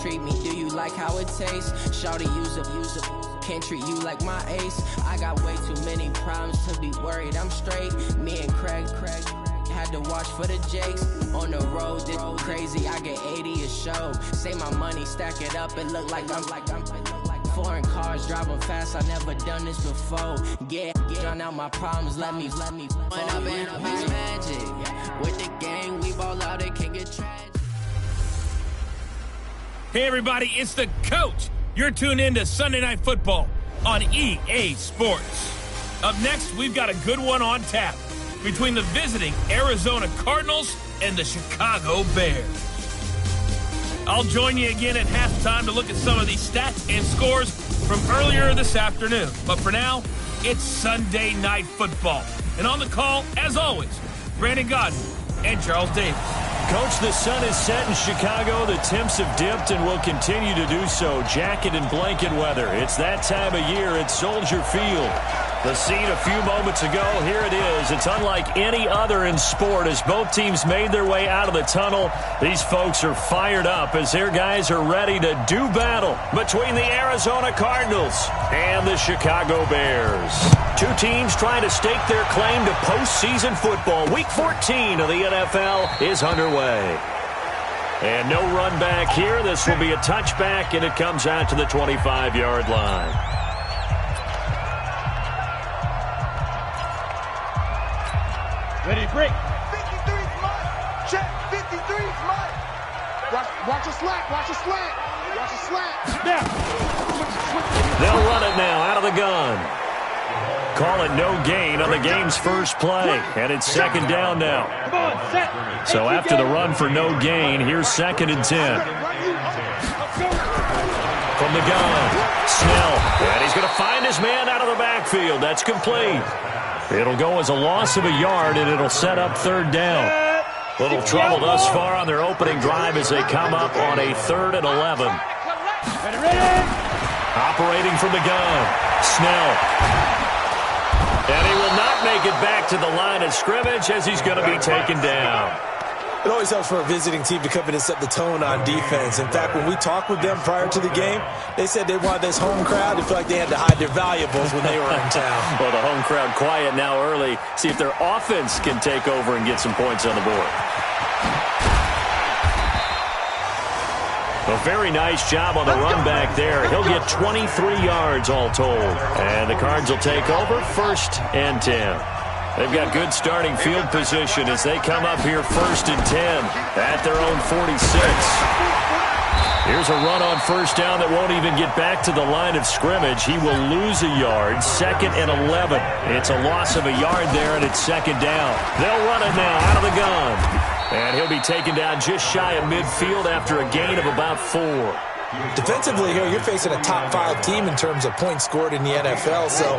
Treat me, do you like how it tastes? Shawty, use a, can't treat you like my ace. I got way too many problems to be worried, I'm straight. Me and Craig had to watch for the Jakes. On the road, this crazy, I get 80 a show. Say my money, stack it up, it look like I'm foreign cars, driving fast, I never done this before. Get on out my problems, let me When I've been up his magic. With the gang, we ball out, it can get tragic. Hey everybody, it's the coach. You're tuned in to Sunday Night Football on EA Sports. Up next, we've got a good one on tap between the visiting Arizona Cardinals and the Chicago Bears. I'll join you again at halftime to look at some of these stats and scores from earlier this afternoon. But for now, it's Sunday Night Football. And on the call, as always, Brandon Godden and Charles Davis. Coach, the sun is set in Chicago. The temps have dipped and will continue to do so. Jacket and blanket weather. It's that time of year at Soldier Field. The scene a few moments ago, here it is. It's unlike any other in sport as both teams made their way out of the tunnel. These folks are fired up as their guys are ready to do battle between the Arizona Cardinals and the Chicago Bears. Two teams trying to stake their claim to postseason football. Week 14 of the NFL is underway. And no run back here. This will be a touchback, and it comes out to the 25-yard line. Ready to break. 53's mine. Check. 53's mine. Watch a slant. Watch a slant. Watch a slant. Now. They'll run it now out of the gun. Call it no gain on the game's first play. And it's second down now. So after the run for no gain, here's 2nd and 10. From the gun, Snell. And he's going to find his man out of the backfield. That's complete. It'll go as a loss of a yard, and it'll set up 3rd down. Little trouble thus far on their opening drive as they come up on a 3rd and 11. Operating from the gun, Snell. And he will not make it back to the line of scrimmage as he's going to be taken down. It always helps for a visiting team to come in and set the tone on defense. In fact, when we talked with them prior to the game, they said they wanted this home crowd to feel like they had to hide their valuables when they were in town. Well, the home crowd quiet now early. See if their offense can take over and get some points on the board. A very nice job on the run back there. He'll get 23 yards all told. And the Cards will take over 1st and 10. They've got good starting field position as they come up here 1st and 10 at their own 46. Here's a run on 1st down that won't even get back to the line of scrimmage. He will lose a yard, 2nd and 11. It's a loss of a yard there, and it's 2nd down. They'll run it now out of the gun. And he'll be taken down just shy of midfield after a gain of about 4. Defensively here, you're facing a top 5 team in terms of points scored in the NFL. So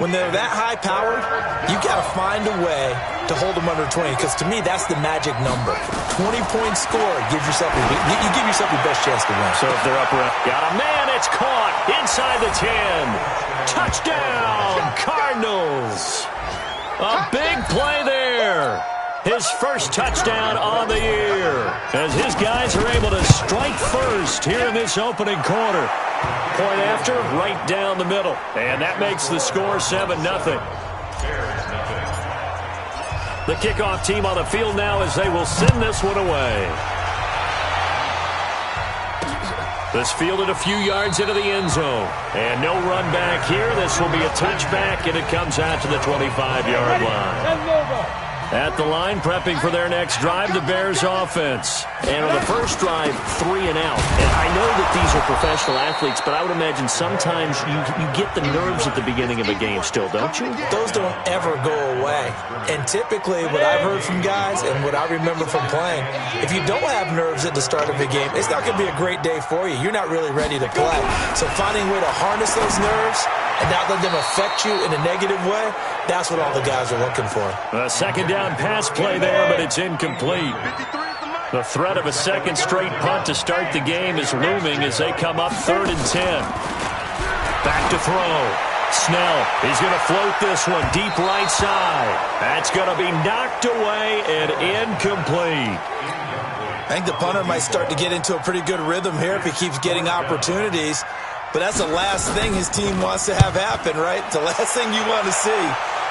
when they're that high powered, you got to find a way to hold them under 20. Because to me, that's the magic number. 20-point score gives yourself you give yourself your best chance to win. So if they're up around, got a man, it's caught inside the 10. Touchdown, Cardinals! A big play there. His first touchdown on the year as his guys are able to strike first here in this opening quarter. Point after, right down the middle. And that makes the score 7-0. The kickoff team on the field now as they will send this one away. This fielded a few yards into the end zone. And no run back here. This will be a touchback, and it comes out to the 25-yard line. At the line, prepping for their next drive, the Bears offense. And on the first drive, 3 and out. And I know that these are professional athletes, but I would imagine sometimes you get the nerves at the beginning of a game still, don't you? Those don't ever go away. And typically, what I've heard from guys and what I remember from playing, if you don't have nerves at the start of a game, it's not going to be a great day for you. You're not really ready to play. So finding a way to harness those nerves and not let them affect you in a negative way, that's what all the guys are looking for. A 2nd down pass play there, but it's incomplete. The threat of a 2nd straight punt to start the game is looming as they come up 3rd and 10. Back to throw. Snell, he's going to float this one deep right side. That's going to be knocked away and incomplete. I think the punter might start to get into a pretty good rhythm here if he keeps getting opportunities. But that's the last thing his team wants to have happen, right? The last thing you want to see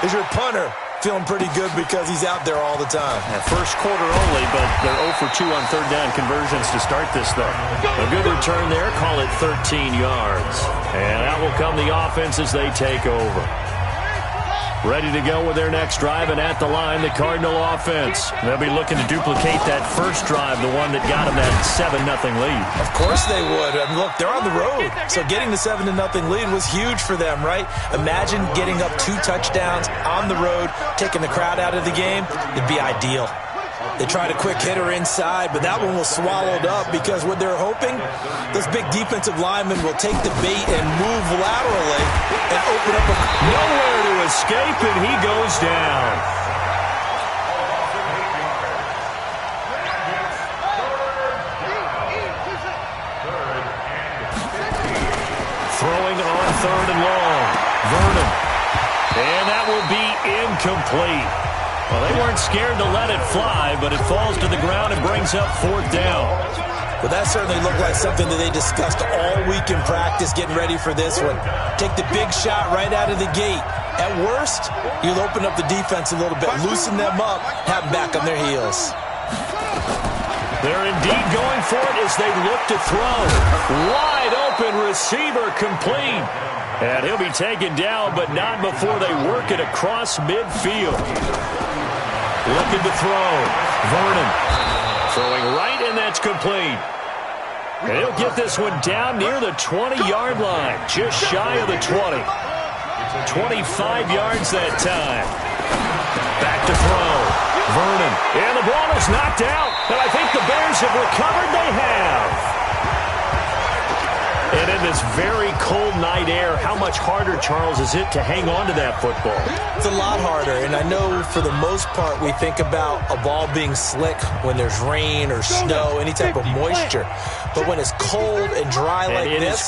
is your punter feeling pretty good because he's out there all the time. First quarter only, but they're 0 for 2 on third down conversions to start this thing. A good return there, call it 13 yards. And out will come the offense as they take over. Ready to go with their next drive, and at the line, the Cardinal offense. They'll be looking to duplicate that first drive, the one that got them that 7-0 lead. Of course they would. And look, they're on the road, so getting the 7-0 lead was huge for them, right? Imagine getting up 2 touchdowns on the road, taking the crowd out of the game. It'd be ideal. They tried a quick hitter inside, but that one was swallowed up because what they're hoping, those big defensive linemen will take the bait and move laterally and open up nowhere to escape, and he goes down. Throwing on third and long. Vernon. And that will be incomplete. Well, they weren't scared to let it fly, but it falls to the ground and brings up fourth down. Well, that certainly looked like something that they discussed all week in practice, getting ready for this one. Take the big shot right out of the gate. At worst, you'll open up the defense a little bit, loosen them up, have them back on their heels. They're indeed going for it as they look to throw. Wide open receiver complete. And he'll be taken down, but not before they work it across midfield. Looking to throw. Vernon throwing right, and that's complete. And he'll get this one down near the 20-yard line, just shy of the 20. 25 yards that time. Back to throw. Vernon. And the ball is knocked out. And I think the Bears have recovered. They have. And in this very cold night air, how much harder, Charles, is it to hang on to that football? It's a lot harder, and I know for the most part we think about a ball being slick when there's rain or snow, any type of moisture. But when it's cold and dry like this,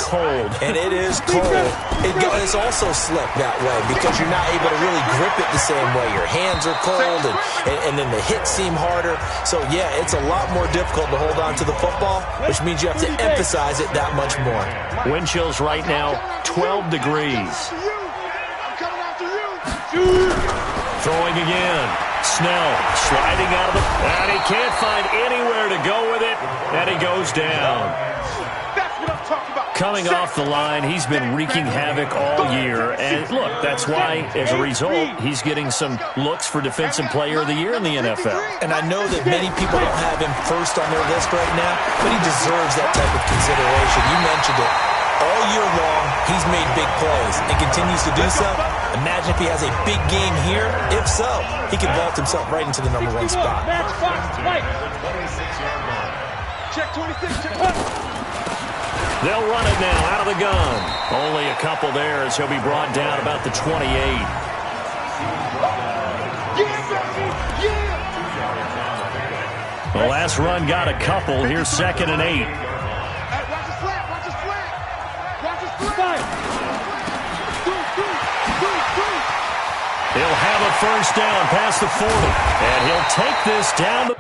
and it is cold, it's also slick that way because you're not able to really grip it the same way. Your hands are cold, and then the hits seem harder. So, yeah, it's a lot more difficult to hold on to the football, which means you have to emphasize it that much more. Wind chills right now, 12 degrees. Throwing again. Snell sliding out of the... And he can't find anywhere to go with it. And he goes down. Coming off the line, he's been wreaking havoc all year. And look, that's why, as a result, he's getting some looks for Defensive Player of the Year in the NFL. And I know that many people don't have him first on their list right now, but he deserves that type of consideration. You mentioned it. All year long, he's made big plays and continues to do so. Imagine if he has a big game here. If so, he can vault himself right into the number 1 spot. Check 26, check 1. They'll run it now out of the gun. Only a couple there as he'll be brought down about the 28. The last run got a couple. Here's 2nd and 8. He'll have a first down past the 40. And he'll take this down the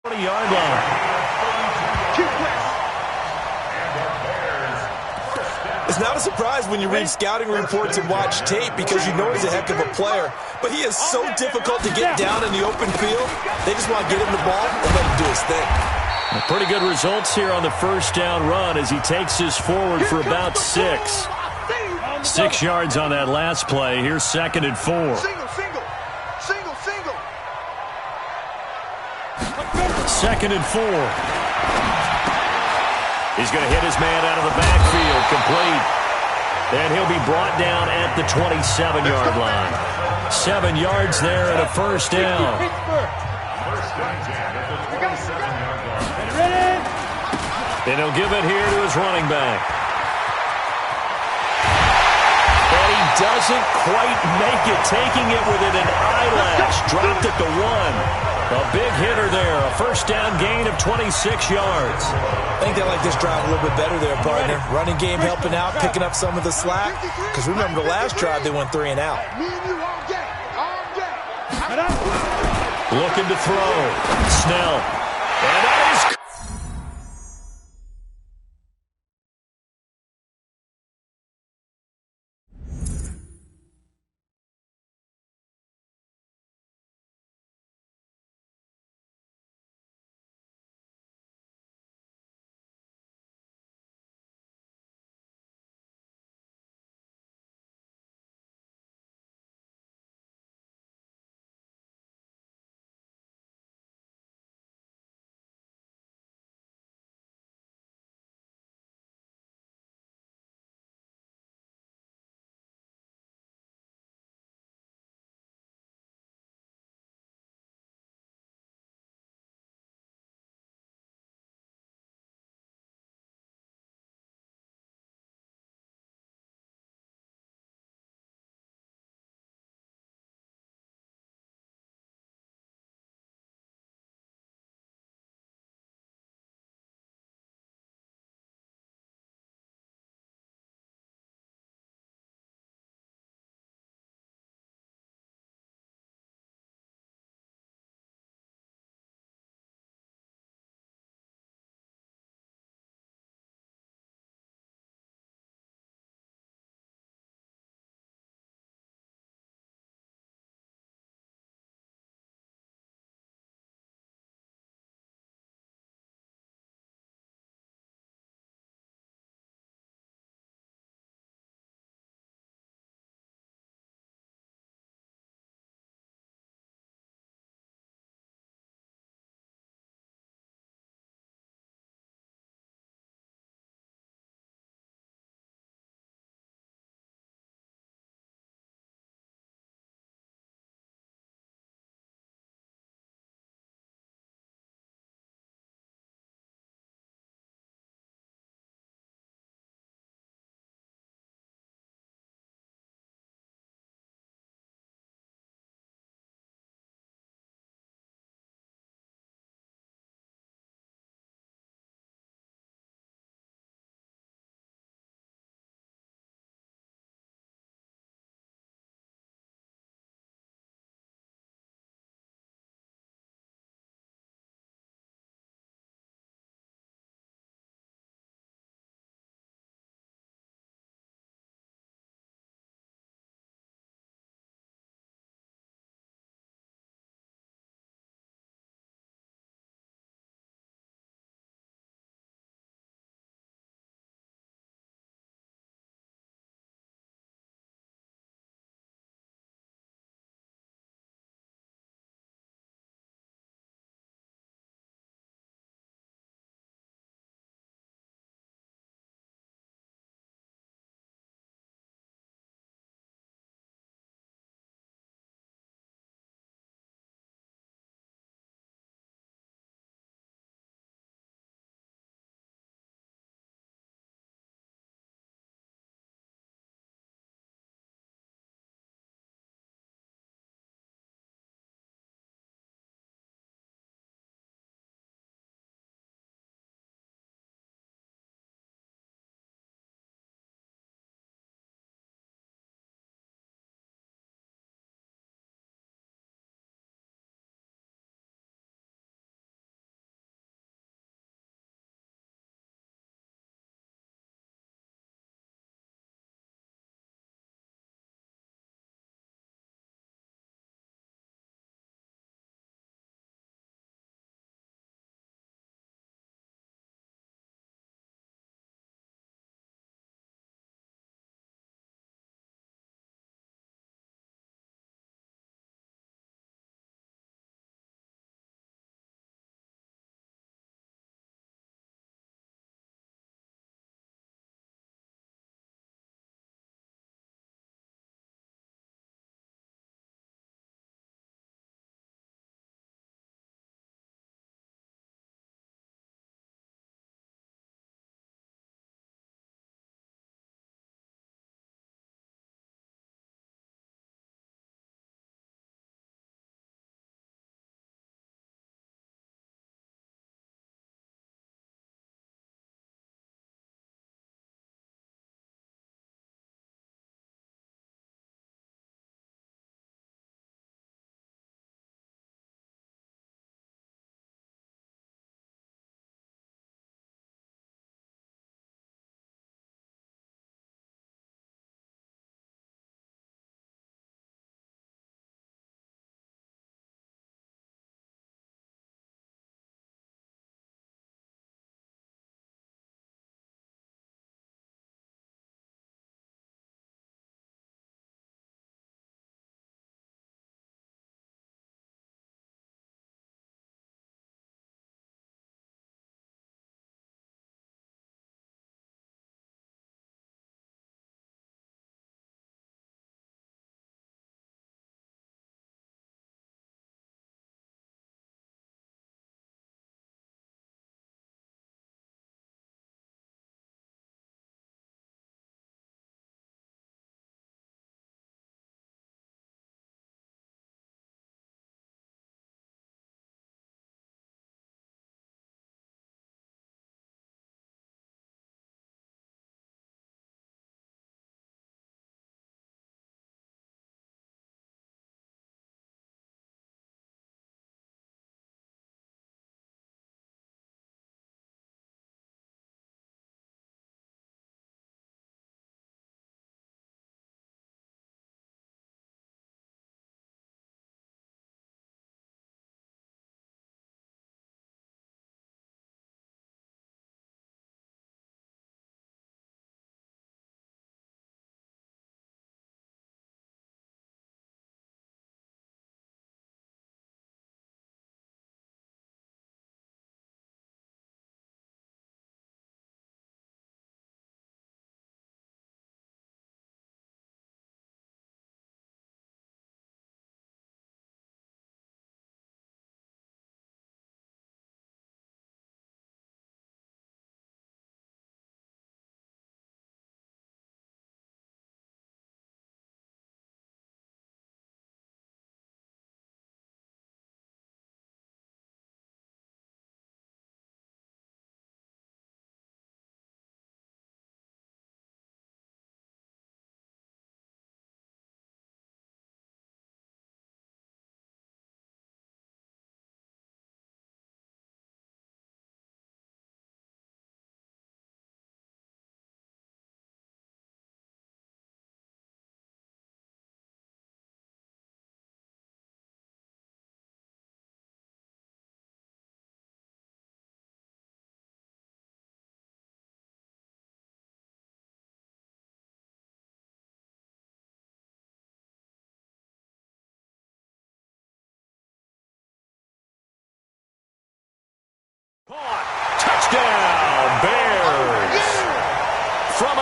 40-yard line. It's not a surprise when you read scouting reports and watch tape because you know he's a heck of a player. But he is so difficult to get down in the open field. They just want to get him the ball and let him do his thing. Pretty good results here on the first down run as he takes us forward for about 6. 6 yards on that last play. Here's 2nd and 4. Single. 2nd and 4. He's going to hit his man out of the backfield, complete. And he'll be brought down at the 27-yard line. 7 yards there and a first down. And he'll give it here to his running back. And he doesn't quite make it, taking it within an eyelash. Dropped it to 1. A big hitter there. A first down gain of 26 yards. I think they like this drive a little bit better there, partner. Running game helping out, picking up some of the slack. Because remember the last drive, they went 3 and out. Looking to throw. Snell. And that is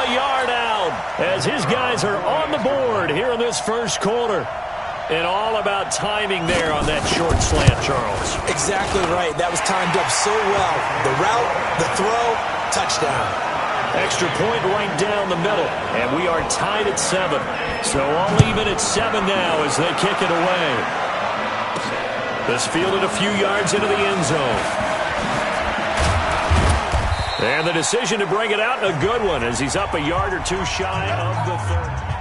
a yard out as his guys are on the board here in this first quarter. And all about timing there on that short slant, Charles. Exactly right. That was timed up so well. The route, the throw, touchdown. Extra point right down the middle. And we are tied at 7. So all even at 7 now as they kick it away. This fielded a few yards into the end zone. And the decision to bring it out, a good one, as he's up a yard or two shy of the 30.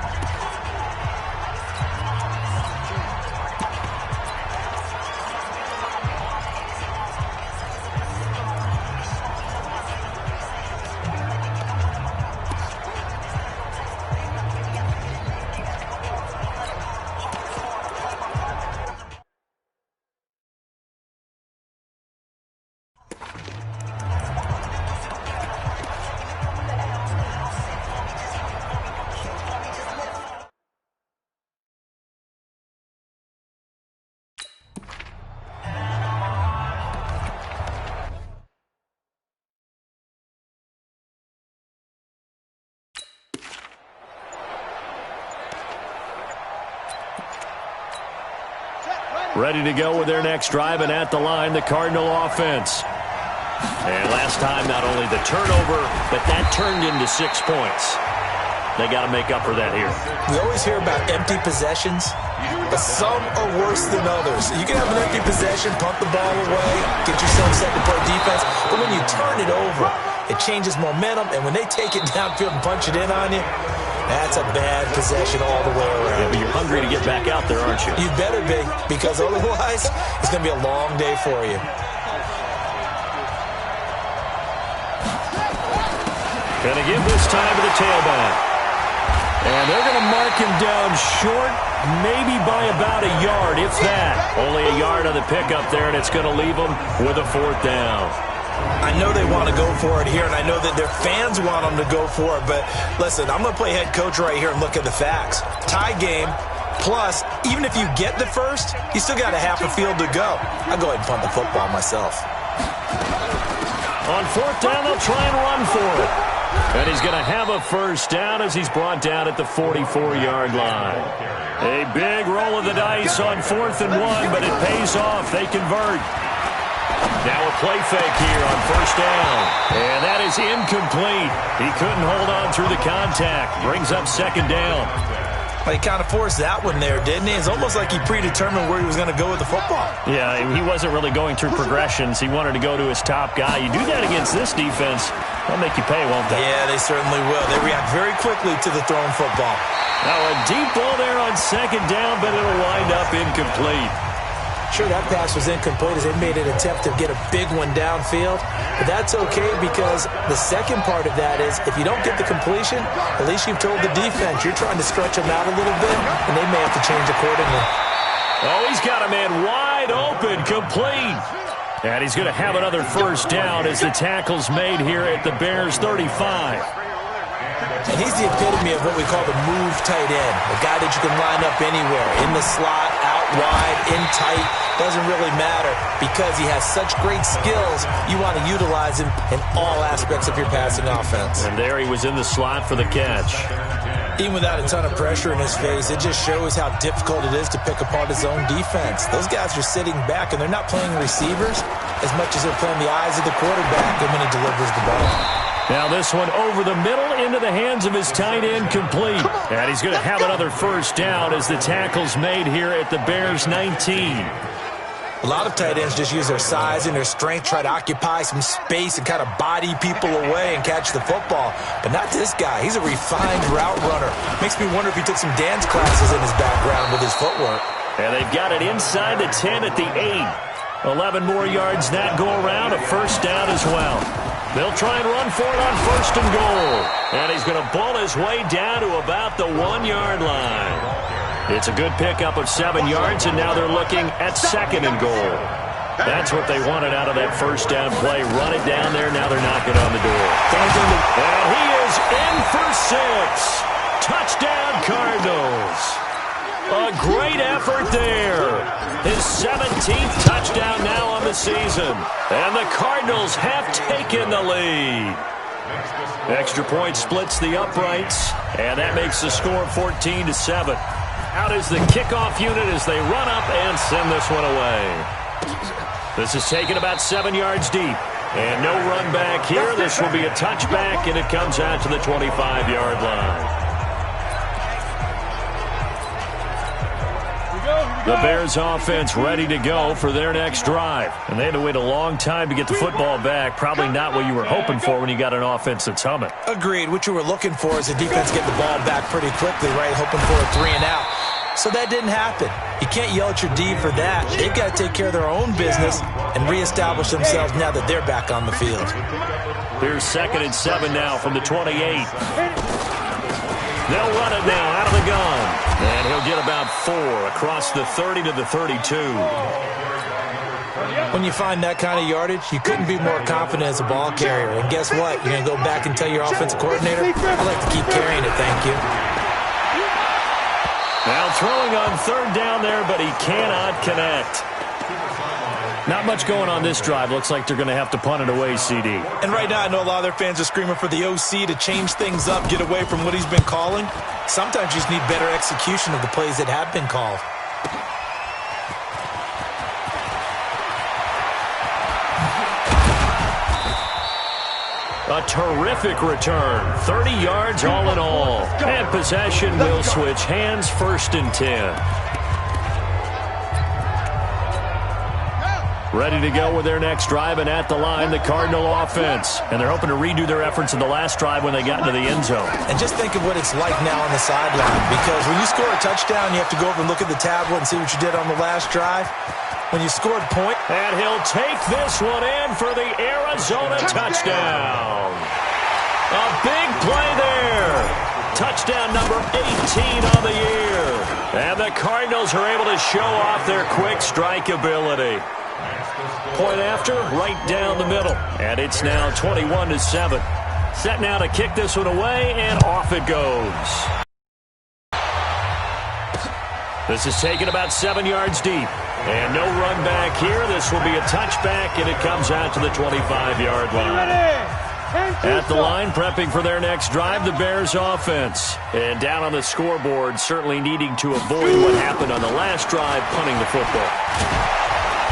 Ready to go with their next drive, and at the line, the Cardinal offense. And last time, not only the turnover, but that turned into 6 points. They got to make up for that here. We always hear about empty possessions, but some are worse than others. You can have an empty possession, pump the ball away, get yourself set to play defense, but when you turn it over, it changes momentum, and when they take it downfield and punch it in on you, that's a bad possession all the way around. Yeah, but you're hungry to get back out there, aren't you? You better be, because otherwise, it's going to be a long day for you. Going to give this time to the tailback. And they're going to mark him down short, maybe by about a yard, if that. Only a yard on the pickup there, and it's going to leave them with a 4th down. I know they want to go for it here, and I know that their fans want them to go for it, but listen, I'm going to play head coach right here and look at the facts. Tie game, plus, even if you get the first, you still got a half a field to go. I'll go ahead and punt the football myself. On 4th down, they'll try and run for it. And he's going to have a 1st down as he's brought down at the 44-yard line. A big roll of the dice on 4th and 1, but it pays off. They convert. Now a play fake here on 1st down. And that is incomplete. He couldn't hold on through the contact. Brings up 2nd down. Well, he kind of forced that one there, didn't he? It's almost like he predetermined where he was going to go with the football. Yeah, he wasn't really going through progressions. He wanted to go to his top guy. You do that against this defense, they'll make you pay, won't they? Yeah, they certainly will. They react very quickly to the thrown football. Now a deep ball there on 2nd down, but it'll wind up incomplete. Sure, that pass was incomplete as they made an attempt to get a big one downfield. But that's okay because the second part of that is if you don't get the completion, at least you've told the defense you're trying to stretch them out a little bit, and they may have to change accordingly. Oh, he's got a man wide open, complete. And he's going to have another 1st down as the tackle's made here at the Bears 35. And he's the epitome of what we call the move tight end, a guy that you can line up anywhere, in the slot, out wide, in tight, doesn't really matter because he has such great skills. You want to utilize him in all aspects of your passing offense. And there he was in the slot for the catch. Even without a ton of pressure in his face, it just shows how difficult it is to pick apart his own defense. Those guys are sitting back, and they're not playing receivers as much as they're playing the eyes of the quarterback when he delivers the ball. Now this one over the middle into the hands of his tight end, complete. And he's going to have another 1st down as the tackle's made here at the Bears 19. A lot of tight ends just use their size and their strength, try to occupy some space and kind of body people away and catch the football. But not this guy. He's a refined route runner. Makes me wonder if he took some dance classes in his background with his footwork. And they've got it inside the 10 at the 8. 11 more yards that go around, a 1st down as well. They'll try and run for it on 1st and goal. And he's going to bull his way down to about the 1-yard line. It's a good pickup of 7 yards, and now they're looking at 2nd and goal. That's what they wanted out of that 1st down play. Run it down there. Now they're knocking on the door. And he is in for 6. Touchdown, Cardinals. A great effort there. His 17th touchdown now on the season. And the Cardinals have taken the lead. Extra point splits the uprights, and that makes the score 14-7. Out is the kickoff unit as they run up and send this one away. This is taken about 7 yards deep. And no run back here. This will be a touchback, and it comes out to the 25-yard line. The Bears offense ready to go for their next drive. And they had to wait a long time to get the football back. Probably not what you were hoping for when you got an offense that's humming. Agreed. What you were looking for is the defense getting the ball back pretty quickly, right? Hoping for a 3 and out. So that didn't happen. You can't yell at your D for that. They've got to take care of their own business and reestablish themselves now that they're back on the field. Here's 2nd and 7 now from the 28. They'll run it now out of the gun. And he'll get about 4 across the 30 to the 32. When you find that kind of yardage, you couldn't be more confident as a ball carrier. And guess what? You're going to go back and tell your offensive coordinator, I'd like to keep carrying it, thank you. Now throwing on 3rd down there, but he cannot connect. Not much going on this drive. Looks like they're going to have to punt it away, CD. And right now I know a lot of their fans are screaming for the OC to change things up, get away from what he's been calling. Sometimes you just need better execution of the plays that have been called. A terrific return. 30 yards all in all. And possession will switch hands, 1st and 10. Ready to go with their next drive, and at the line, the Cardinal offense. And they're hoping to redo their efforts in the last drive when they got into the end zone. And just think of what it's like now on the sideline, because when you score a touchdown, you have to go over and look at the tablet and see what you did on the last drive. When you scored point. And he'll take this one in for the Arizona touchdown. A big play there. Touchdown number 18 on the year. And the Cardinals are able to show off their quick strike ability. Point after, right down the middle. And it's now 21-7. Set now to kick this one away, and off it goes. This is taken about 7 yards deep. And no run back here. This will be a touchback, and it comes out to the 25-yard line. At the line, prepping for their next drive, the Bears offense. And down on the scoreboard, certainly needing to avoid what happened on the last drive, punting the football.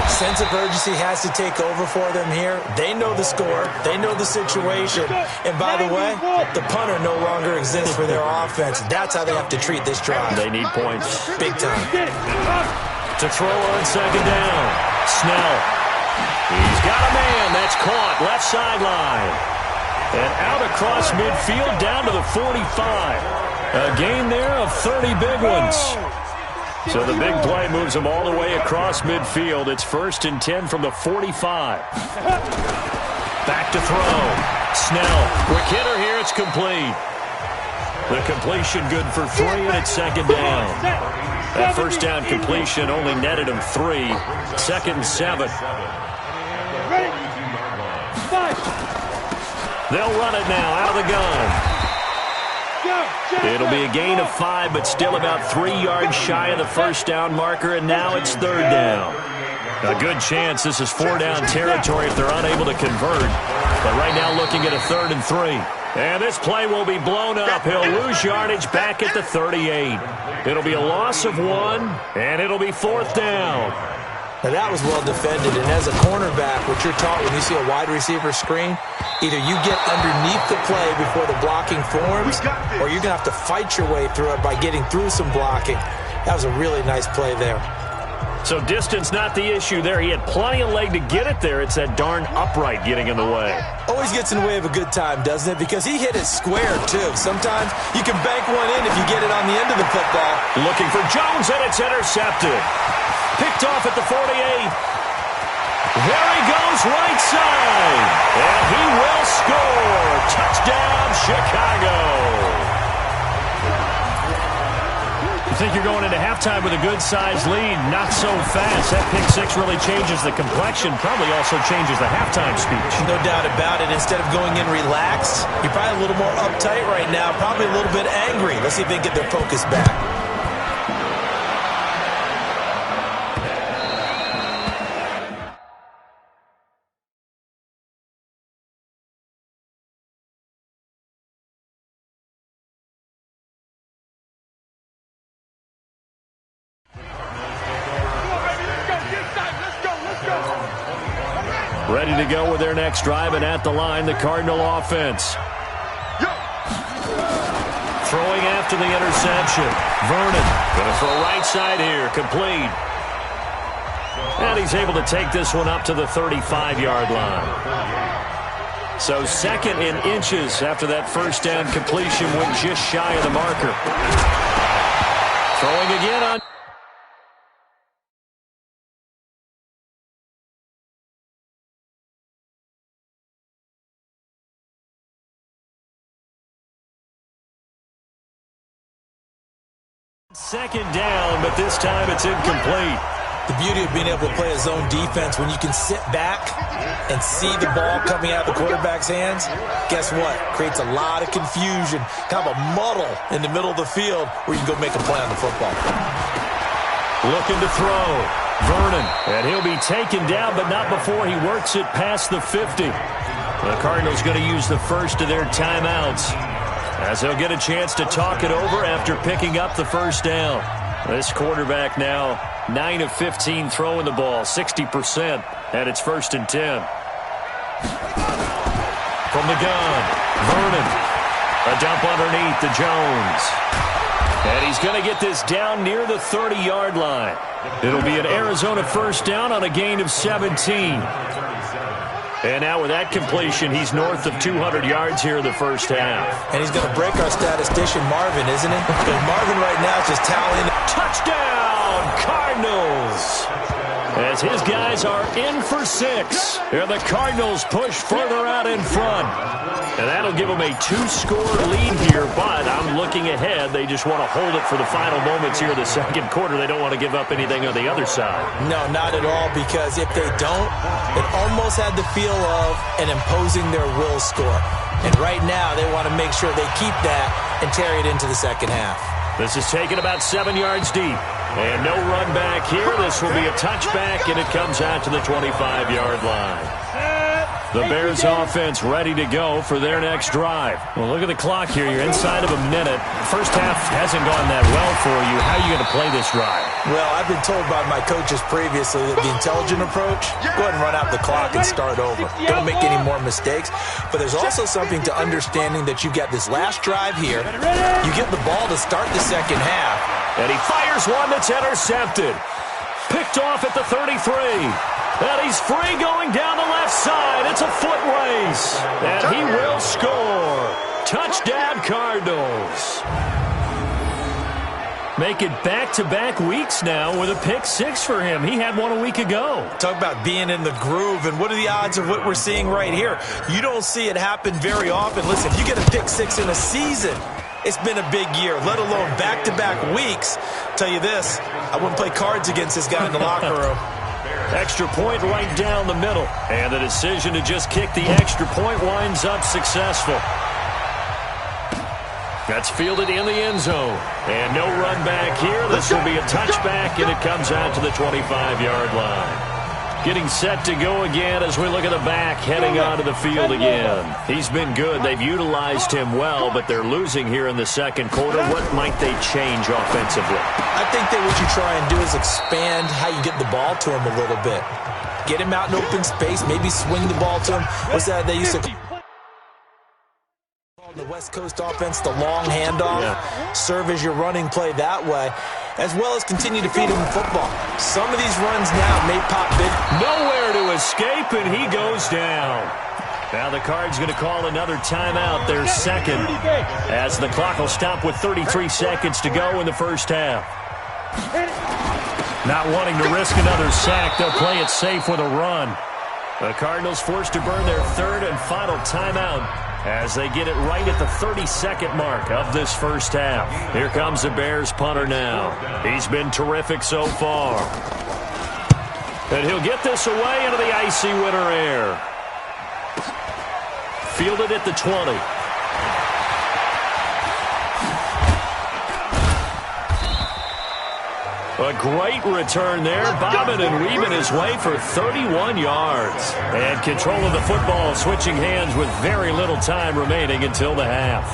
Sense of urgency has to take over for them here. They know the score. They know the situation. And by the way, the punter no longer exists for their offense. That's how they have to treat this drive. They need points. Big time. To throw on 2nd down. Snell. He's got a man. That's caught. Left sideline. And out across midfield down to the 45. A gain there of 30 big ones. So the big play moves them all the way across midfield. It's 1st and 10 from the 45. Back to throw. Snell. Quick hitter here. It's complete. The completion good for 3, and it's 2nd down. That 1st down completion only netted him 3. 2nd and 7. They'll run it now out of the gun. It'll be a gain of 5, but still about 3 yards shy of the 1st down marker, and now it's 3rd down. A good chance this is 4-down territory if they're unable to convert. But right now looking at a 3rd and 3. And this play will be blown up. He'll lose yardage back at the 38. It'll be a loss of 1, and it'll be 4th down. Now that was well defended, and as a cornerback, what you're taught when you see a wide receiver screen, either you get underneath the play before the blocking forms, or you're going to have to fight your way through it by getting through some blocking. That was a really nice play there. So distance not the issue there. He had plenty of leg to get it there. It's that darn upright getting in the way. Always gets in the way of a good time, doesn't it? Because he hit it square, too. Sometimes you can bank one in if you get it on the end of the football. Looking for Jones, and it's intercepted. Picked off at the 48. There he goes, right side. And he will score. Touchdown, Chicago. You think you're going into halftime with a good-sized lead. Not so fast. That pick 6 really changes the complexion. Probably also changes the halftime speech. No doubt about it. Instead of going in relaxed, you're probably a little more uptight right now. Probably a little bit angry. Let's see if they can get their focus back. Ready to go with their next drive, and at the line, the Cardinal offense. Throwing after the interception. Vernon going to throw right side here. Complete. And he's able to take this one up to the 35-yard line. So second in inches after that first down completion, went just shy of the marker. Throwing again on. Second down, but this time it's incomplete. The beauty of being able to play a zone defense, when you can sit back and see the ball coming out of the quarterback's hands, guess what? Creates a lot of confusion, kind of a muddle in the middle of the field where you can go make a play on the football. Looking to throw. Vernon, and he'll be taken down, but not before he works it past the 50. The Cardinals going to use the first of their timeouts, as they'll get a chance to talk it over after picking up the first down. This quarterback now 9 of 15 throwing the ball, 60%, and it's 1st and 10. From the gun, Vernon. A dump underneath to Jones. And he's going to get this down near the 30-yard line. It'll be an Arizona first down on a gain of 17. And now with that completion, he's north of 200 yards here in the first half. And he's going to break our statistician, Marvin, isn't it? Because Marvin right now is just tallying. Touchdown, Cardinals! As his guys are in for 6. And the Cardinals push further out in front. And that'll give them a 2-score lead here, but I'm looking ahead. They just want to hold it for the final moments here in the second quarter. They don't want to give up anything on the other side. No, not at all, because if they don't, it almost had the feel of an imposing their will score. And right now, they want to make sure they keep that and carry it into the second half. This is taken about 7 yards deep. And no run back here. This will be a touchback, and it comes out to the 25-yard line. The Bears offense ready to go for their next drive. Well, look at the clock here. You're inside of a minute. First half hasn't gone that well for you. How are you going to play this drive? Well, I've been told by my coaches previously that the intelligent approach, go ahead and run out the clock and start over. Don't make any more mistakes. But there's also something to understanding that you got this last drive here. You get the ball to start the second half. And he fires one that's intercepted. Picked off at the 33. And he's free going down the left side. It's a foot race. And he will score. Touchdown, Cardinals. Make it back-to-back weeks now with a pick 6 for him. He had one a week ago. Talk about being in the groove, and what are the odds of what we're seeing right here? You don't see it happen very often. Listen, if you get a pick 6 in a season, it's been a big year, let alone back-to-back weeks. Tell you this, I wouldn't play cards against this guy in the locker room. Extra point right down the middle. And the decision to just kick the extra point winds up successful. That's fielded in the end zone. And no run back here. This will be a touchback, and it comes out to the 25-yard line. Getting set to go again as we look at the back heading onto the field again. He's been good. They've utilized him well, but they're losing here in the second quarter. What might they change offensively? I think that what you try and do is expand how you get the ball to him a little bit. Get him out in open space, maybe swing the ball to him. What's that they used to call the West Coast offense, the long handoff? Yeah. Serve as your running play that way, as well as continue to feed him the football. Some of these runs now may pop big. Nowhere to escape, and he goes down. Now the Cards going to call another timeout, their second, as the clock will stop with 33 seconds to go in the first half. Not wanting to risk another sack, they'll play it safe with a run. The Cardinals forced to burn their third and final timeout as they get it right at the 32nd mark of this first half. Here comes the Bears punter now. He's been terrific so far. And he'll get this away into the icy winter air. Fielded at the 20. A great return there, bobbing and weaving his way for 31 yards. And control of the football, switching hands with very little time remaining until the half.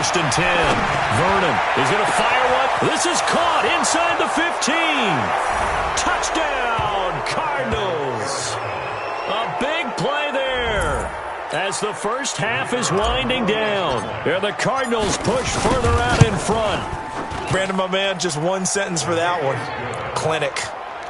first and 10. Vernon is going to fire one. This is caught inside the 15. Touchdown, Cardinals. A big play there as the first half is winding down. And the Cardinals push further out in front. Brandon, my man, just one sentence for that one. Clinic.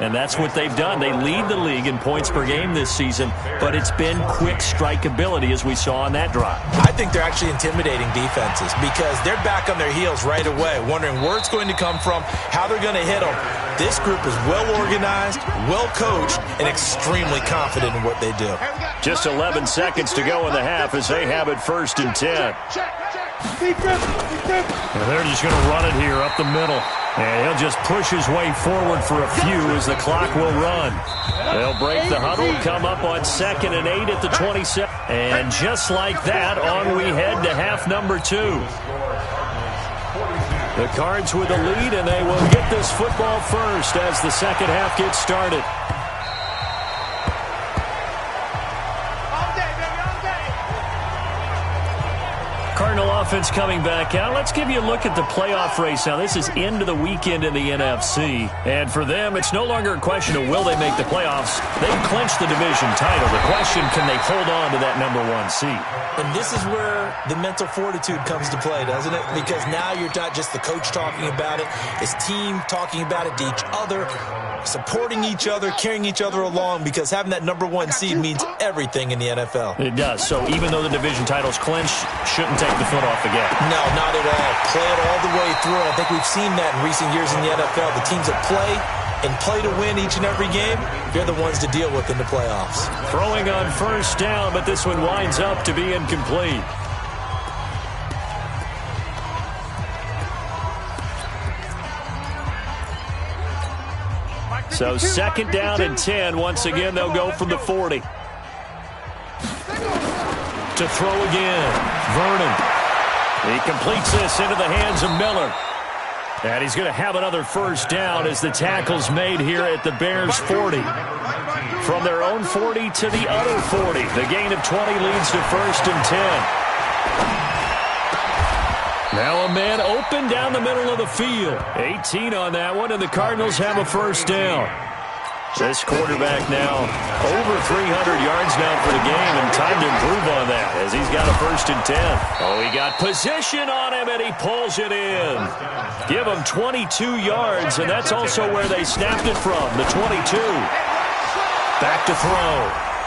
And that's what they've done. They lead the league in points per game this season, but it's been quick strikeability as we saw on that drive. I think they're actually intimidating defenses because they're back on their heels right away, wondering where it's going to come from, how they're going to hit them. This group is well organized, well coached, and extremely confident in what they do. Just 11 seconds to go in the half as they have it first and 10. And they're just going to run it here up the middle. And he'll just push his way forward for a few as the clock will run. They'll break the huddle, come up on 2nd and 8 at the 27. And just like that, on we head to half number 2. The Cards with the lead, and they will get this football first as the second half gets started. Cardinal offense coming back out. Let's give you a look at the playoff race now. This is into the weekend in the NFC. And for them, it's no longer a question of will they make the playoffs. They've clinched the division title. The question, can they hold on to that number 1 seed? And this is where the mental fortitude comes to play, doesn't it? Because now you're not just the coach talking about it. It's team talking about it to each other, supporting each other, carrying each other along, because having that number 1 seed means everything in the NFL. It does. So even though the division title's clinched, shouldn't take the foot off the gas. No, not at all. Play it all the way through. I think we've seen that in recent years in the NFL. The teams that play and play to win each and every game, they're the ones to deal with in the playoffs. Throwing on first down, but this one winds up to be incomplete. So 2nd down and 10. Once again, they'll go from the 40. To throw again. Vernon. He completes this into the hands of Miller. And he's going to have another first down as the tackle's made here at the Bears' 40. From their own 40 to the other 40. The gain of 20 leads to 1st and 10. Now a man open down the middle of the field. 18 on that one, and the Cardinals have a first down. This quarterback now over 300 yards now for the game, and time to improve on that as he's got a 1st and 10. Oh, he got position on him, and he pulls it in. Give him 22 yards, and that's also where they snapped it from, the 22. Back to throw.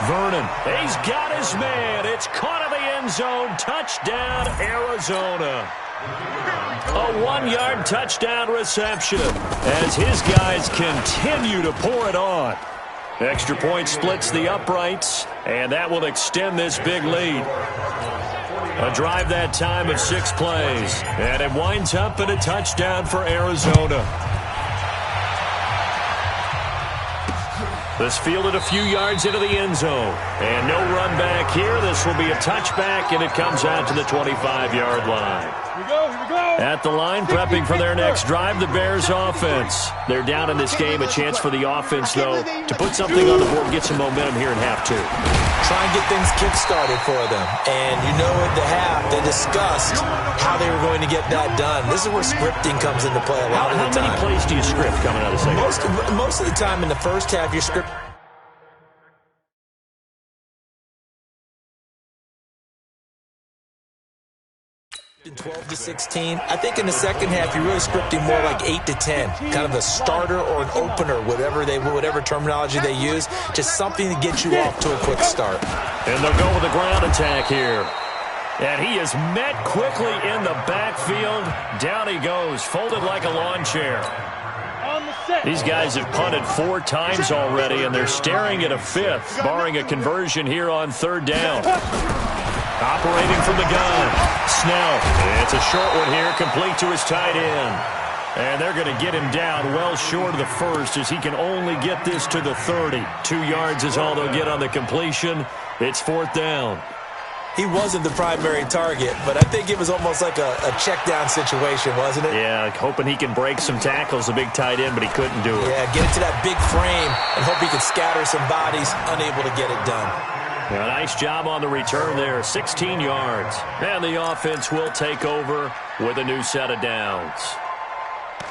Vernon, he's got his man. It's caught in the end zone. Touchdown, Arizona. A 1-yard touchdown reception as his guys continue to pour it on. Extra point splits the uprights, and that will extend this big lead. A drive that time of 6 plays, and it winds up in a touchdown for Arizona. This fielded a few yards into the end zone. And no run back here. This will be a touchback, and it comes out to the 25-yard line. Here we go. At the line, prepping for their next drive, the Bears offense. They're down in this game. A chance for the offense, though, to put something on the board and get some momentum here in half 2. Try and get things kick-started for them. And you know at the half, they discussed how they were going to get that done. This is where scripting comes into play a lot of the time. How many plays do you script coming out of the second? Most of the time in the first half, you're scripting 12 to 16. I think in the second half, you're really scripting more like 8 to 10. Kind of a starter or an opener, whatever terminology they use. Just something to get you off to a quick start. And they'll go with a ground attack here. And he is met quickly in the backfield. Down he goes, folded like a lawn chair. These guys have punted 4 times already, and they're staring at a 5th, barring a conversion here on 3rd down. Operating from the gun. Snell. It's a short one here, complete to his tight end. And they're going to get him down well short of the 1st as he can only get this to the 30. 2 yards is all they'll get on the completion. It's 4th down. He wasn't the primary target, but I think it was almost like a check-down situation, wasn't it? Yeah, hoping he can break some tackles, a big tight end, but he couldn't do it. Yeah, get it to that big frame and hope he could scatter some bodies, unable to get it done. A nice job on the return there, 16 yards. And the offense will take over with a new set of downs.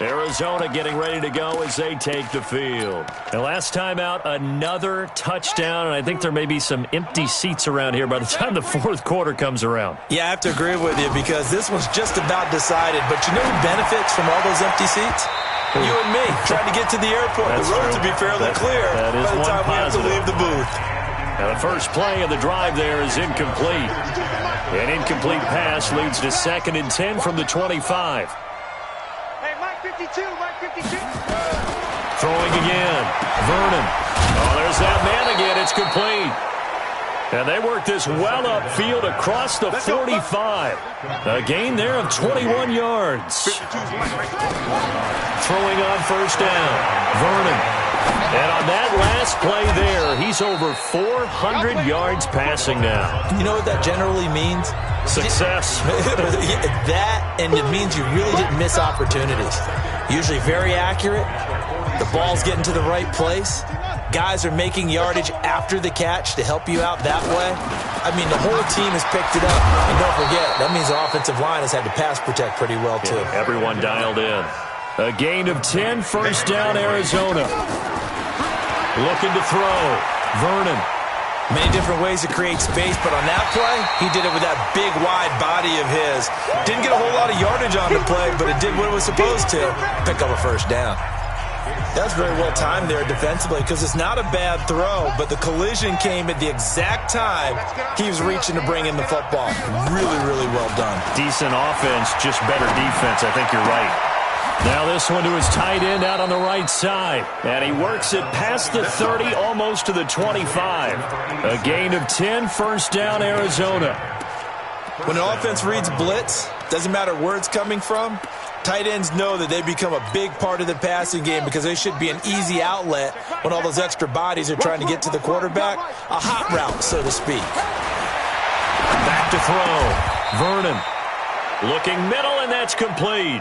Arizona getting ready to go as they take the field. And last time out, another touchdown, and I think there may be some empty seats around here by the time the fourth quarter comes around. Yeah, I have to agree with you because this one's just about decided. But you know who benefits from all those empty seats? You and me, trying to get to the airport. That's the roads true. will be fairly clear that is by the time we have to positive. leave the booth. Now the first play of the drive there is incomplete. An incomplete pass leads to 2nd and 10 from the 25. Hey, Mike 52, Mike 52. Throwing again. Vernon. Oh, there's that man again. It's complete. And they work this well upfield across the 45. A gain there of 21 yards. Throwing on first down. Vernon. And on that last play there, he's over 400 yards passing now. You know what that generally means? Success. That, and it means you really didn't miss opportunities. Usually very accurate. The ball's getting to the right place. Guys are making yardage after the catch to help you out that way. I mean, the whole team has picked it up. And don't forget, that means the offensive line has had to pass protect pretty well, too. Yeah, everyone dialed in. A gain of 10, first down, Arizona. Looking to throw. Vernon. Many different ways to create space, but on that play, he did it with that big, wide body of his. Didn't get a whole lot of yardage on the play, but it did what it was supposed to. Pick up a first down. That's very well timed there defensively because it's not a bad throw, but the collision came at the exact time he was reaching to bring in the football. Really, really well done. Decent offense, just better defense. I think you're right. Now this one to his tight end out on the right side. And he works it past the 30, almost to the 25. A gain of 10, first down, Arizona. When an offense reads blitz, doesn't matter where it's coming from, tight ends know that they become a big part of the passing game because they should be an easy outlet when all those extra bodies are trying to get to the quarterback. A hot route, so to speak. Back to throw. Vernon. Looking middle, and that's complete.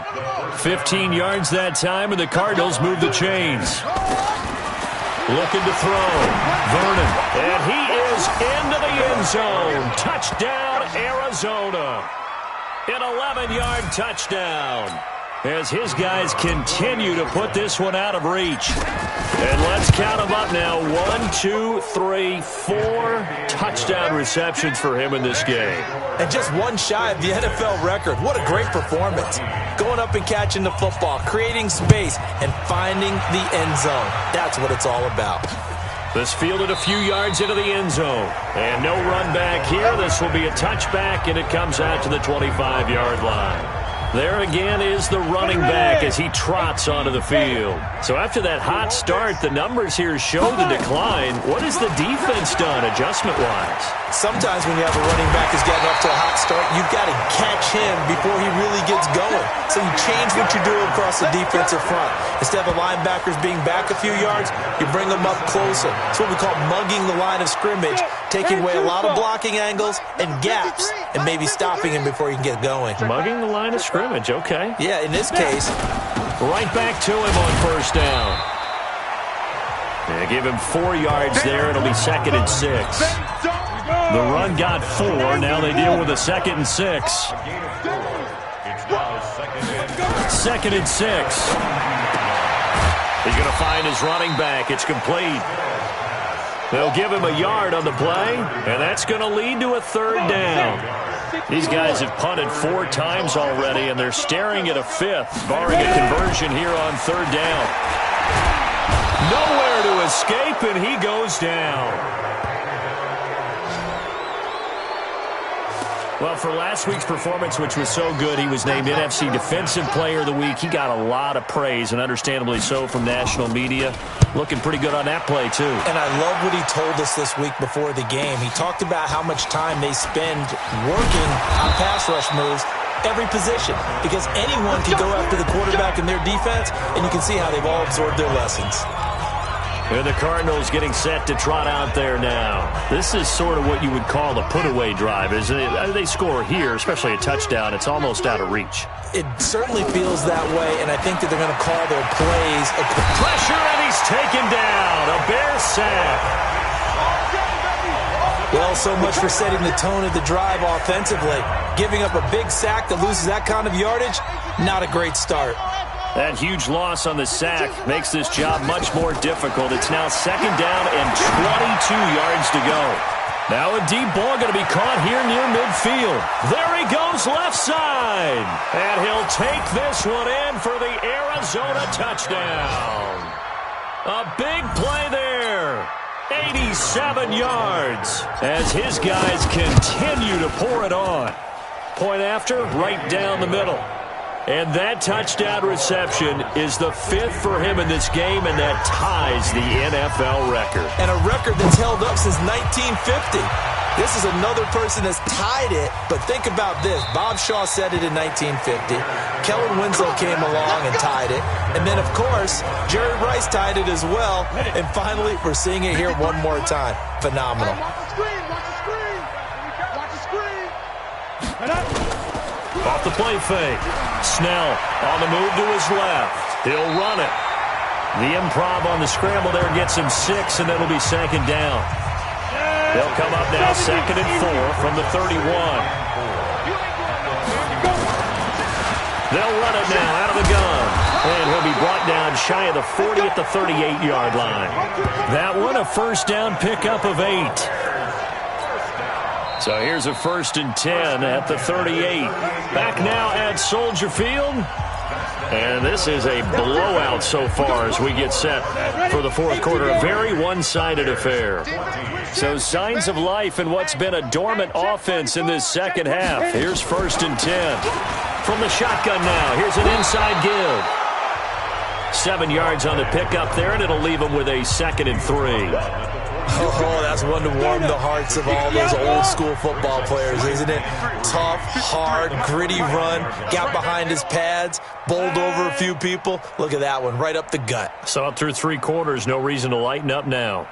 15 yards that time, and the Cardinals move the chains. Looking to throw. Vernon. And he is into the end zone. Touchdown, Arizona. An 11-yard touchdown. As his guys continue to put this one out of reach. And let's count them up now. 1, 2, 3, 4 touchdown receptions for him in this game. And just one shy of the NFL record. What a great performance. Going up and catching the football, creating space, and finding the end zone. That's what it's all about. This fielded a few yards into the end zone. And no run back here. This will be a touchback, and it comes out to the 25-yard line. There again is the running back as he trots onto the field. So after that hot start, the numbers here show the decline. What has the defense done adjustment-wise? Sometimes when you have a running back who's getting off to a hot start, you've got to catch him before he really gets going. So you change what you do across the defensive front. Instead of the linebackers being back a few yards, you bring them up closer. It's what we call mugging the line of scrimmage, taking away a lot of blocking angles and gaps and maybe stopping him before you can get going. Mugging the line of scrimmage, okay. Yeah, in this case. Right back to him on first down. They give him 4 yards there. It'll be 2nd and 6. The run got 4. Now they deal with a 2nd and 6. 2nd and 6. He's going to find his running back. It's complete. They'll give him a yard on the play, and that's going to lead to a 3rd down. These guys have punted 4 times already, and they're staring at a 5th, barring a conversion here on 3rd down. Nowhere to escape, and he goes down. Well, for last week's performance, which was so good, he was named NFC Defensive Player of the Week. He got a lot of praise, and understandably so, from national media. Looking pretty good on that play, too. And I love what he told us this week before the game. He talked about how much time they spend working on pass rush moves, every position, because anyone can go after the quarterback in their defense, and you can see how they've all absorbed their lessons. And the Cardinals getting set to trot out there now. This is sort of what you would call a put-away drive, isn't it? They score here, especially a touchdown. It's almost out of reach. It certainly feels that way, and I think that they're going to call their plays. Pressure, and he's taken down. A Bear sack. Well, so much for setting the tone of the drive offensively. Giving up a big sack that loses that kind of yardage, not a great start. That huge loss on the sack makes this job much more difficult. It's now 2nd down and 22 yards to go. Now a deep ball going to be caught here near midfield. There he goes left side. And he'll take this one in for the Arizona touchdown. A big play there. 87 yards as his guys continue to pour it on. Point after, right down the middle. And that touchdown reception is the 5th for him in this game, and that ties the NFL record. And a record that's held up since 1950. This is another person that's tied it, but think about this. Bob Shaw said it in 1950. Kellen Winslow came along and tied it. And then, of course, Jerry Rice tied it as well. And finally, we're seeing it here one more time. Phenomenal. Watch the screen. Watch the screen. Watch the screen. Off the play fake. Snell on the move to his left. He'll run it. The improv on the scramble there gets him 6, and that'll be 2nd down. They'll come up now 2nd and 4 from the 31. They'll run it now out of the gun. And he'll be brought down shy of the 40 at the 38-yard line. That one, a 1st down pickup of 8. So here's a 1st and 10 at the 38. Back now at Soldier Field. And this is a blowout so far as we get set for the 4th quarter. A very one-sided affair. So signs of life in what's been a dormant offense in this 2nd half. Here's 1st and 10. From the shotgun now. Here's an inside give. 7 yards on the pickup there, and it'll leave them with a 2nd and 3. Oh, that's one to warm the hearts of all those old-school football players, isn't it? Tough, hard, gritty run, got behind his pads, bowled over a few people. Look at that one, right up the gut. So up through 3 quarters, no reason to lighten up now.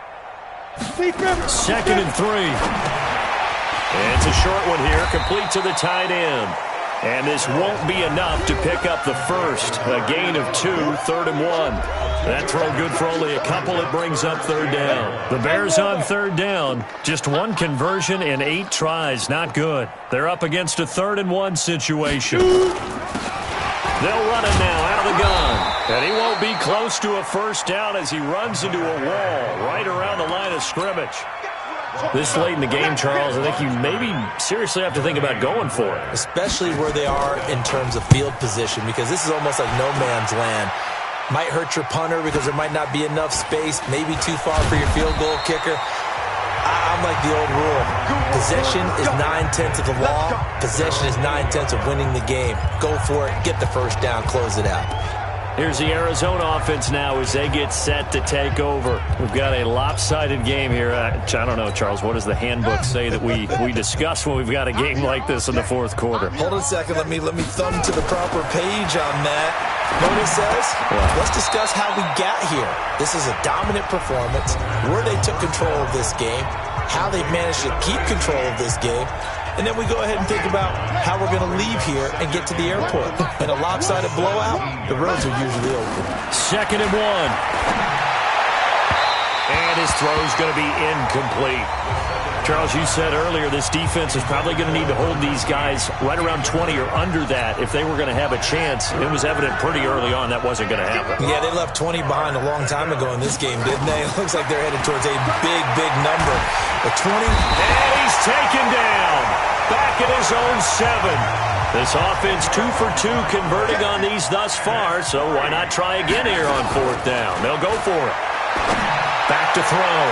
2nd and 3. And it's a short one here, complete to the tight end. And this won't be enough to pick up the 1st. A gain of 2, 3rd and 1. That throw good for only a couple. It brings up 3rd down. The Bears on 3rd down. Just 1 conversion and 8 tries. Not good. They're up against a 3rd and 1 situation. They'll run it now out of the gun. And he won't be close to a 1st down as he runs into a wall right around the line of scrimmage. This late in the game, Charles, I think you maybe seriously have to think about going for it. Especially where they are in terms of field position, because this is almost like no man's land. Might hurt your punter because there might not be enough space, maybe too far for your field goal kicker. I'm like the old rule. Possession is 9/10 of the law. Possession is 9/10 of winning the game. Go for it, get the 1st down, close it out. Here's the Arizona offense now as they get set to take over. We've got a lopsided game here. I don't know, Charles, what does the handbook say that we discuss when we've got a game like this in the 4th quarter? Hold on a second. Let me thumb to the proper page on that. Know what it says? What? Let's discuss how we got here. This is a dominant performance, where they took control of this game, how they've managed to keep control of this game, and then we go ahead and think about how we're going to leave here and get to the airport. In a lopsided blowout, the roads are usually open. 2nd and 1. And his throw's going to be incomplete. Charles, you said earlier this defense is probably going to need to hold these guys right around 20 or under that if they were going to have a chance. It was evident pretty early on that wasn't going to happen. Yeah, they left 20 behind a long time ago in this game, didn't they? It looks like they're headed towards a big, big number. But 20... And he's taken down. Back at his own 7. This offense 2 for 2 converting on these thus far, so why not try again here on 4th down? They'll go for it. Back to throw.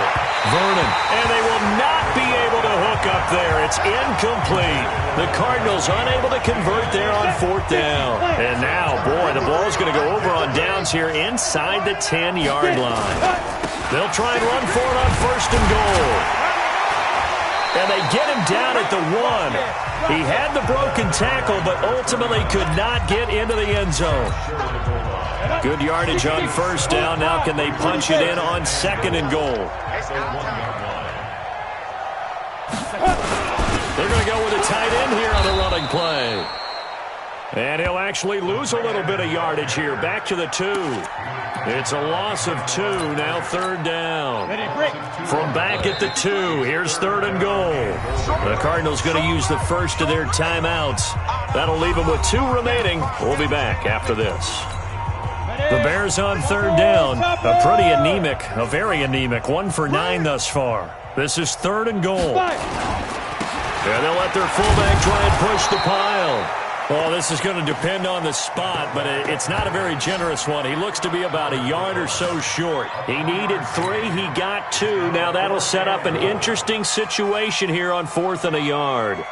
Vernon. And they will not be able to hook up there. It's incomplete. The Cardinals unable to convert there on 4th down. And now, boy, the ball's going to go over on downs here inside the 10-yard line. They'll try and run for it on 1st and goal. And they get him down at the 1. He had the broken tackle, but ultimately could not get into the end zone. Good yardage on 1st down. Now can they punch it in on 2nd and goal? They're going to go with a tight end here on the running play. And he'll actually lose a little bit of yardage here. Back to the 2. It's a loss of 2. Now 3rd down. From back at the 2, here's 3rd and goal. The Cardinals going to use the first of their timeouts. That'll leave them with 2 remaining. We'll be back after this. The Bears on 3rd down. A very anemic 1 for 9 thus far. This is 3rd and goal. And they'll let their fullback try and push the pile. Well, this is going to depend on the spot, but it's not a very generous one. He looks to be about a yard or so short. He needed 3. He got 2. Now that'll set up an interesting situation here on 4th and a yard.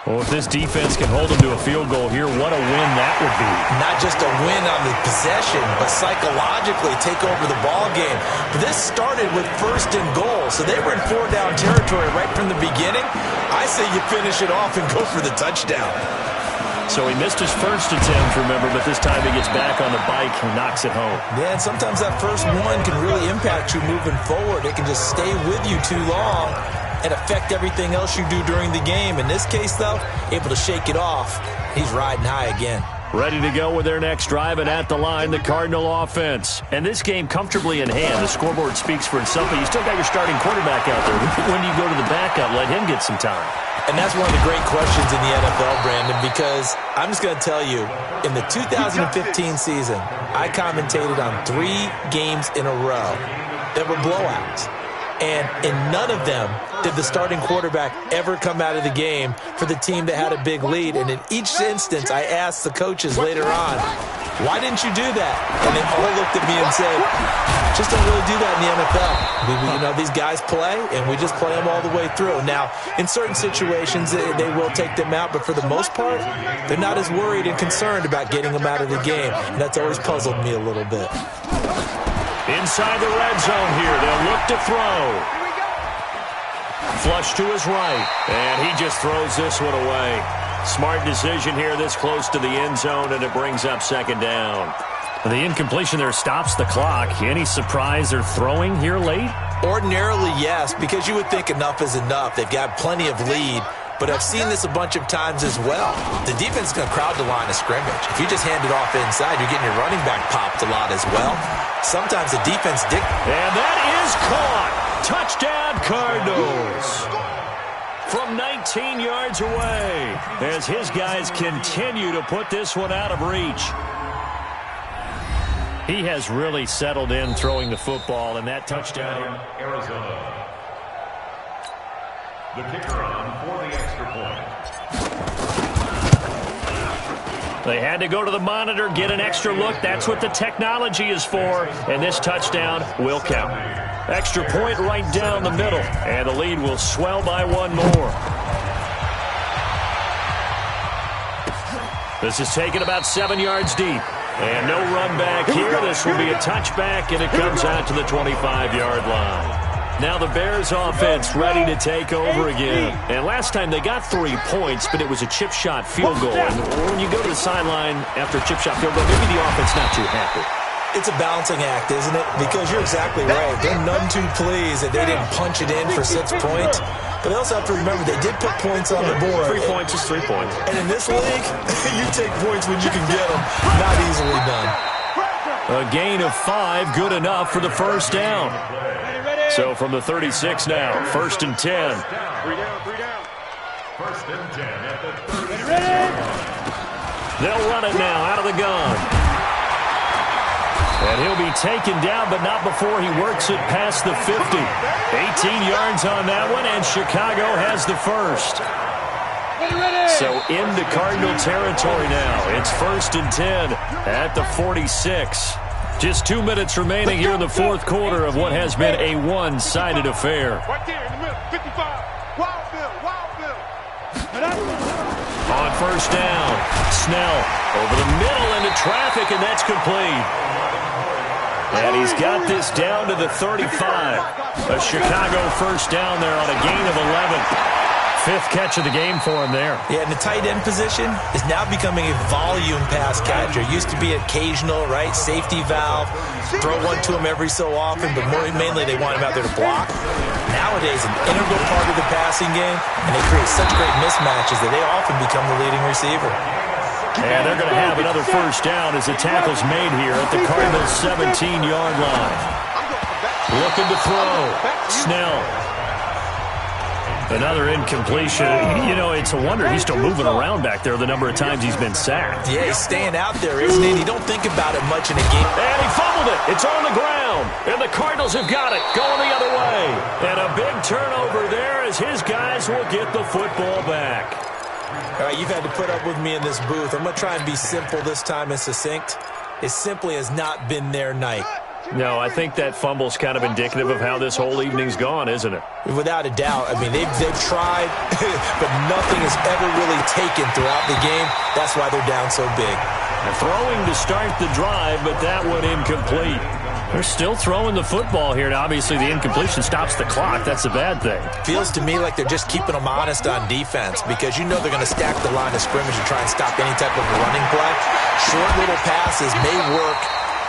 Well, if this defense can hold them to a field goal here, what a win that would be. Not just a win on the possession, but psychologically take over the ball game. But this started with 1st and goal, so they were in 4-down territory right from the beginning. I say you finish it off and go for the touchdown. So he missed his first attempt, remember, but this time he gets back on the bike and knocks it home. Yeah, and sometimes that first one can really impact you moving forward. It can just stay with you too long and affect everything else you do during the game. In this case, though, able to shake it off. He's riding high again. Ready to go with their next drive, and at the line, the Cardinal offense. And this game comfortably in hand. The scoreboard speaks for itself, but you still got your starting quarterback out there. When do you go to the backup? Let him get some time. And that's one of the great questions in the NFL, Brandon, because I'm just going to tell you, in the 2015 season, I commentated on 3 games in a row that were blowouts. And in none of them did the starting quarterback ever come out of the game for the team that had a big lead. And in each instance, I asked the coaches later on, why didn't you do that? And they all looked at me and said, just don't really do that in the NFL. These guys play, and we just play them all the way through. Now, in certain situations, they will take them out, but for the most part, they're not as worried and concerned about getting them out of the game. And that's always puzzled me a little bit. Inside the red zone here, they'll look to throw. Flush to his right, and he just throws this one away. Smart decision here this close to the end zone, and it brings up 2nd down. The incompletion there stops the clock. Any surprise they're throwing here late? Ordinarily, yes, because you would think enough is enough. They've got plenty of lead. But I've seen this a bunch of times as well. The defense is going to crowd the line of scrimmage. If you just hand it off inside, you're getting your running back popped a lot as well. Sometimes the defense And that is caught. Touchdown, Cardinals. From 19 yards away, as his guys continue to put this one out of reach. He has really settled in throwing the football, and that touchdown. Arizona. The kicker on for the extra point. They had to go to the monitor, get an extra look. That's what the technology is for, and this touchdown will count. Extra point right down the middle, and the lead will swell by 1 more. This is taken about 7 yards deep, and no run back here. This will be a touchback, and it comes out to the 25-yard line. Now the Bears offense ready to take over again. And last time they got 3 points, but it was a chip shot field goal. And when you go to the sideline after a chip shot field goal, maybe the offense not too happy. It's a balancing act, isn't it? Because you're exactly right. They're none too pleased that they didn't punch it in for 6 points. But they also have to remember they did put points on the board. 3 points is 3 points. And in this league, you take points when you can get them. Not easily done. A gain of 5, good enough for the first down. So from the 36 now, 1st and 10. 3 down. 1st and 10 at the 36. They'll run it now out of the gun. And he'll be taken down, but not before he works it past the 50. 18 yards on that one, and Chicago has the first. So into Cardinal territory now. It's 1st and 10 at the 46. Just 2 minutes remaining here in the 4th quarter of what has been a one-sided affair. Right there in the middle, 55. Wild Bill. On 1st down, Snell over the middle into traffic, and that's complete. And he's got this down to the 35. A Chicago 1st down there on a gain of 11. 5th catch of the game for him there. Yeah, and the tight end position is now becoming a volume pass catcher. Used to be occasional, right? Safety valve. Throw one to him every so often, but mainly they want him out there to block. Nowadays, an integral part of the passing game, and they create such great mismatches that they often become the leading receiver. And they're going to have another first down as the tackle's made here at the Cardinals' 17-yard line. Looking to throw. Snell. Another incompletion. You know, it's a wonder he's still moving around back there the number of times he's been sacked. Yeah, he's staying out there, isn't he? You don't think about it much in a game. And he fumbled it. It's on the ground. And the Cardinals have got it. Going the other way. And a big turnover there as his guys will get the football back. All right, you've had to put up with me in this booth. I'm going to try and be simple this time and succinct. It simply has not been their night. No, I think that fumble's kind of indicative of how this whole evening's gone, isn't it? Without a doubt. I mean, they've tried, but nothing has ever really taken throughout the game. That's why they're down so big. They're throwing to start the drive, but that one incomplete. They're still throwing the football here, and obviously the incompletion stops the clock. That's a bad thing. Feels to me like they're just keeping them honest on defense because you know they're going to stack the line of scrimmage and try and stop any type of running play. Short little passes may work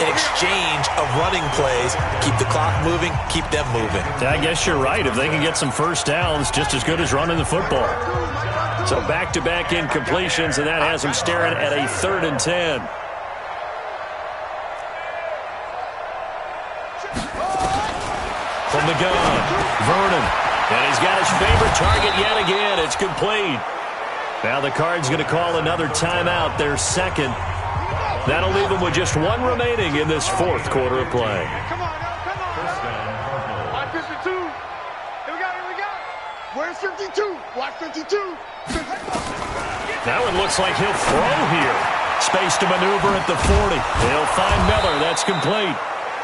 in exchange of running plays. Keep the clock moving, keep them moving. I guess you're right. If they can get some first downs, just as good as running the football. So back-to-back incompletions, and that has them staring at a 3rd and 10. From the gun, Vernon. And he's got his favorite target yet again. It's complete. Now the Cards going to call another timeout, their second. That'll leave them with just one remaining in this 4th quarter of play. Come on, come on. Watch 52. Here we go. Where's 52? Watch 52. That one looks like he'll throw here. Space to maneuver at the 40. He'll find Miller. That's complete.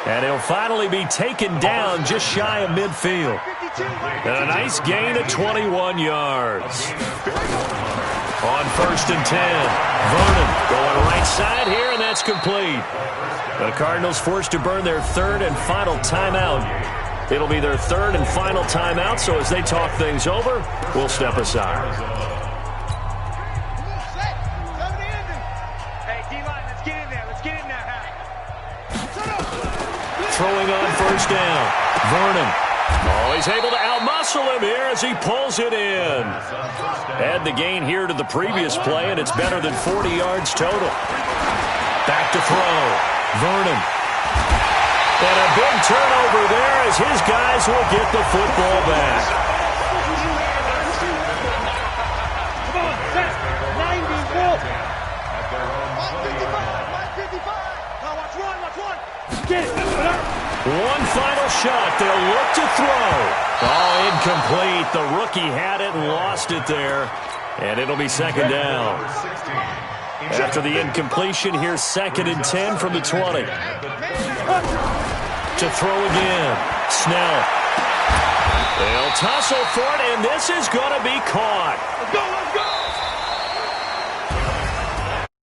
And he'll finally be taken down just shy of midfield. And a nice gain of 21 yards. On 1st and 10, Vernon going right side here, and that's complete. The Cardinals forced to burn their 3rd and final timeout. It'll be their 3rd and final timeout, so as they talk things over, we'll step aside. Hey, D-line, let's get in there. Let's get in there. Throwing on 1st down, Vernon. Oh, he's able to outmuscle him here as he pulls it in. Add the gain here to the previous play, and it's better than 40 yards total. Back to throw. Vernon. And a big turnover there as his guys will get the football back. Come on, set. 90, Wolf. 55. Now watch one. Get it. One final shot. They'll look to throw. Oh, incomplete. The rookie had it and lost it there. And it'll be 2nd down. After the incompletion, here's 2nd and 10 from the 20. To throw again. Snell. They'll tussle for it, and this is going to be caught. Let's go.